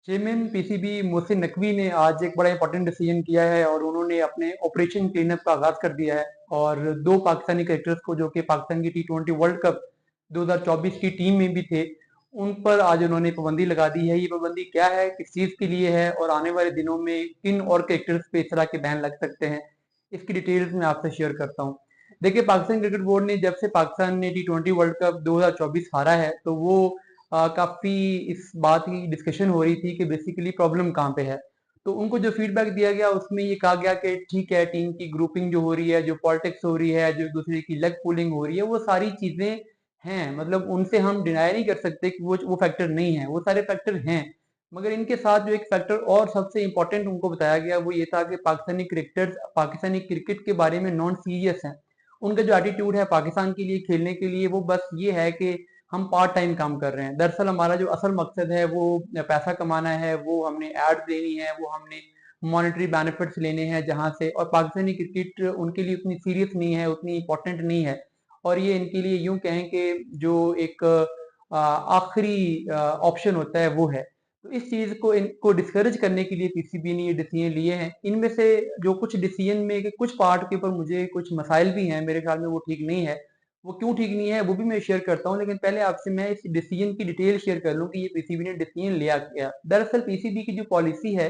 Chairman PCB Mohsin Naqvi ने आज एक बड़ा इंपॉर्टेंट डिसीजन किया है और उन्होंने अपने ऑपरेशन क्लीनअप का आगाज कर दिया है और दो पाकिस्तानी क्रिकेटर्स को जो कि पाकिस्तान की टी20 वर्ल्ड कप 2024 की टीम में भी थे, उन पर आज उन्होंने पाबंदी लगा दी है। ये पाबंदी क्या है, किस चीज के लिए है और आने वाले दिनों में किन और क्रिकेटर्स पे इस तरह के बैन लग सकते हैं, इसकी डिटेल्स मैं आपसे शेयर करता हूँ। देखिए, पाकिस्तान क्रिकेट बोर्ड ने जब से पाकिस्तान ने टी20 वर्ल्ड कप 2024 हारा है, तो वो काफ़ी इस बात की डिस्कशन हो रही थी कि बेसिकली प्रॉब्लम कहाँ पे है। तो उनको जो फीडबैक दिया गया उसमें ये कहा गया कि ठीक है, टीम की ग्रुपिंग जो हो रही है, जो पॉलिटिक्स हो रही है, जो एक-दूसरे की लेग पुलिंग हो रही है, वो सारी चीज़ें हैं। मतलब उनसे हम डिनाय नहीं कर सकते कि वो फैक्टर नहीं है, वो सारे फैक्टर हैं। मगर इनके साथ जो एक फैक्टर और सबसे इम्पोर्टेंट उनको बताया गया वो ये था कि पाकिस्तानी क्रिकेटर्स पाकिस्तानी क्रिकेट के बारे में नॉन सीरियस हैं। उनका जो एटीट्यूड है पाकिस्तान के लिए खेलने के लिए वो बस ये है कि हम पार्ट टाइम काम कर रहे हैं। दरअसल हमारा जो असल मकसद है वो पैसा कमाना है, वो हमने एड्स देनी है, वो हमने मॉनेटरी बेनिफिट्स लेने हैं जहाँ से, और पाकिस्तानी क्रिकेट उनके लिए उतनी सीरियस नहीं है, उतनी इम्पोर्टेंट नहीं है। और ये इनके लिए यूँ कहें कि जो एक आखिरी ऑप्शन होता है वो है। तो इस चीज़ को इनको डिस्करेज करने के लिए पीसीबी ने ये डिसीजन लिए हैं। इनमें से जो कुछ डिसीजन में के कुछ पार्ट के ऊपर मुझे कुछ मसाइल भी हैं, मेरे ख्याल में वो ठीक नहीं है। वो क्यों ठीक नहीं है वो भी मैं शेयर करता हूँ, लेकिन पहले आपसे मैं इस डिसीजन की डिटेल शेयर कर लूँ कि ये पीसीबी ने डिसीजन लिया क्या। दरअसल पीसीबी की जो पॉलिसी है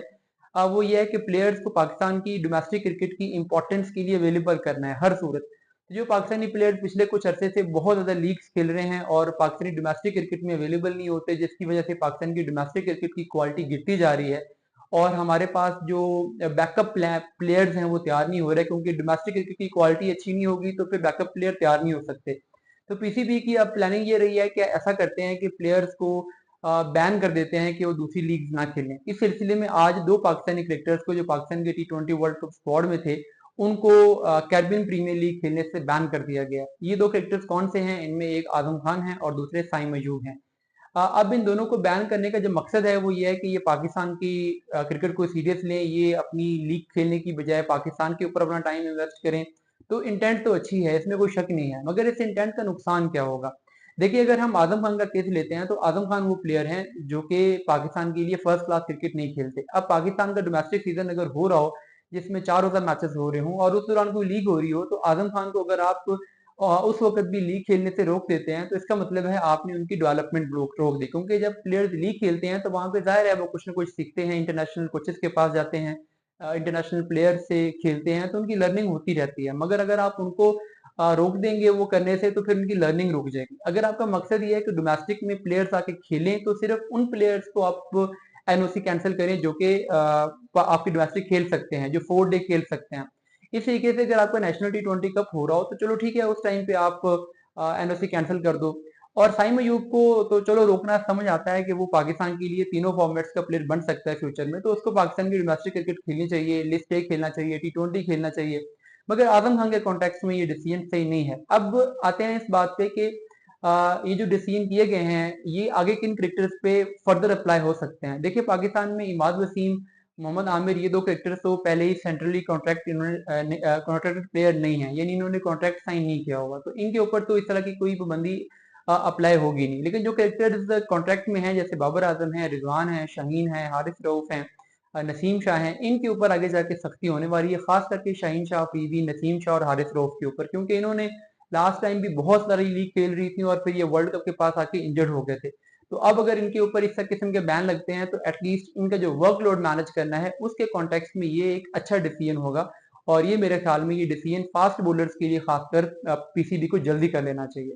वो ये है कि प्लेयर्स को पाकिस्तान की डोमेस्टिक क्रिकेट की इंपॉर्टेंस के लिए अवेलेबल करना है हर सूरत। जो पाकिस्तानी प्लेयर पिछले कुछ अरसे से बहुत ज्यादा लीग्स खेल रहे हैं और पाकिस्तानी डोमेस्टिक क्रिकेट में अवेलेबल नहीं होते, जिसकी वजह से पाकिस्तान की डोमेस्टिक क्रिकेट की क्वालिटी गिरती जा रही है और हमारे पास जो बैकअप प्लेयर्स हैं वो तैयार नहीं हो रहे, क्योंकि डोमेस्टिक क्रिकेट की क्वालिटी अच्छी नहीं होगी तो फिर बैकअप प्लेयर तैयार नहीं हो सकते। तो पीसीबी की अब प्लानिंग ये रही है कि ऐसा करते हैं कि प्लेयर्स को बैन कर देते हैं कि वो दूसरी लीग्स ना खेलें। इस सिलसिले में आज दो पाकिस्तानी क्रिकेटर्स को जो पाकिस्तान के टी20 वर्ल्ड कप स्क्वाड में थे, उनको कैरिबियन प्रीमियर लीग खेलने से बैन कर दिया गया। ये दो क्रिकेटर्स कौन से हैं? इनमें एक आजम खान है और दूसरे साइम अयूब हैं। अब इन दोनों को बैन करने का जो मकसद है वो ये है कि ये पाकिस्तान की क्रिकेट को सीरियस लें, ये अपनी लीग खेलने की बजाय पाकिस्तान के ऊपर अपना टाइम इन्वेस्ट करें। तो इंटेंट तो अच्छी है, इसमें कोई शक नहीं है, मगर इस इंटेंट का नुकसान क्या होगा? देखिए, अगर हम आजम खान का केस लेते हैं तो आजम खान वो प्लेयर हैं जो कि पाकिस्तान के लिए फर्स्ट क्लास क्रिकेट नहीं खेलते। अब पाकिस्तान का डोमेस्टिक सीजन अगर हो रहा हो जिसमें 4 रोजा मैचेस हो रहे हों और उस दौरान कोई लीग हो रही हो, तो आजम खान को अगर आप उस वक्त भी लीग खेलने से रोक देते हैं तो इसका मतलब है आपने उनकी डेवलपमेंट रोक रोक दी, क्योंकि जब प्लेयर्स लीग खेलते हैं तो वहां पे जाहिर है वो कुछ ना कुछ सीखते हैं, इंटरनेशनल कोचेस के पास जाते हैं, इंटरनेशनल प्लेयर से खेलते हैं, तो उनकी लर्निंग होती रहती है। मगर अगर आप उनको रोक देंगे वो करने से तो फिर उनकी लर्निंग रुक जाएगी। अगर आपका मकसद ये है कि डोमेस्टिक में प्लेयर्स आके खेलें तो सिर्फ उन प्लेयर्स को आप एनओसी कैंसिल करें जो कि आपकी डोमेस्टिक खेल सकते हैं, जो 4 डे खेल सकते हैं। इस तरीके से अगर आपका नेशनल टी20 कप हो रहा हो तो चलो ठीक है, उस टाइम पे आप एनओसी कैंसिल कर दो। और साइम अयूब को तो चलो रोकना समझ आता है कि वो पाकिस्तान के लिए तीनों फॉर्मेट्स का प्लेयर बन सकता है फ्यूचर में, तो उसको पाकिस्तान की डोमेस्टिक क्रिकेट खेलनी चाहिए, लिस्ट ए खेलना चाहिए, टी20 खेलना चाहिए। मगर आजम खान के कॉन्टेक्स्ट में ये डिसीजन सही नहीं है। अब आते हैं इस बात पे कि ये जो डिसीजन किए गए हैं ये आगे किन क्रिकेटर्स पे फर्दर अप्लाई हो सकते हैं। देखिए, पाकिस्तान में इमाद वसीम, मोहम्मद आमिर, ये दो क्रिकेटर्स तो पहले ही सेंट्रली कॉन्ट्रैक्ट इन्होंने कॉन्ट्रैक्टेड प्लेयर नहीं है, यानी इन्होंने कॉन्ट्रैक्ट साइन नहीं किया होगा, तो इनके ऊपर तो इस तरह की कोई पाबंदी अप्लाई होगी नहीं। लेकिन जो क्रिकेटर्स कॉन्ट्रैक्ट में हैं जैसे बाबर आजम है, रिजवान है, शाहीन है, हारिस रऊफ हैं, नसीम शाह हैं, इनके ऊपर आगे जाके सख्ती होने वाली है, खास करके शाहीन शाह अफरीदी, नसीम शाह और हारिस रऊफ के ऊपर, क्योंकि इन्होंने लास्ट टाइम भी बहुत सारी लीग खेल रही थी और फिर ये वर्ल्ड कप के पास आके इंजर्ड हो गए थे। तो अब अगर इनके ऊपर इस किस्म के बैन लगते हैं तो एटलीस्ट इनका जो वर्कलोड मैनेज करना है उसके कॉन्टेक्स्ट में ये एक अच्छा डिसीजन होगा। और ये मेरे ख्याल में ये डिसीजन फास्ट बॉलर्स के लिए खासकर पीसीबी को जल्दी कर लेना चाहिए।